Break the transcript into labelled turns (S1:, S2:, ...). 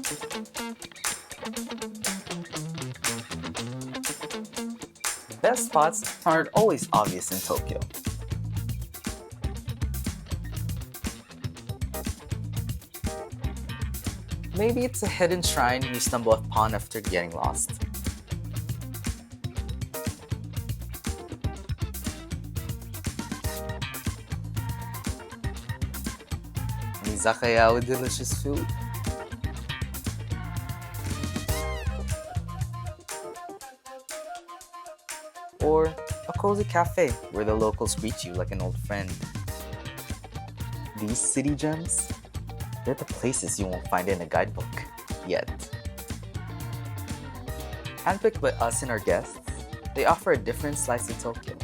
S1: The best spots aren't always obvious in Tokyo. Maybe it's a hidden shrine you stumble upon after getting lost. An izakaya with delicious food. Or a cozy cafe where the locals greet you like an old friend. These city gems, they're the places you won't find in a guidebook, yet. Handpicked by us and our guests, they offer a different slice of Tokyo.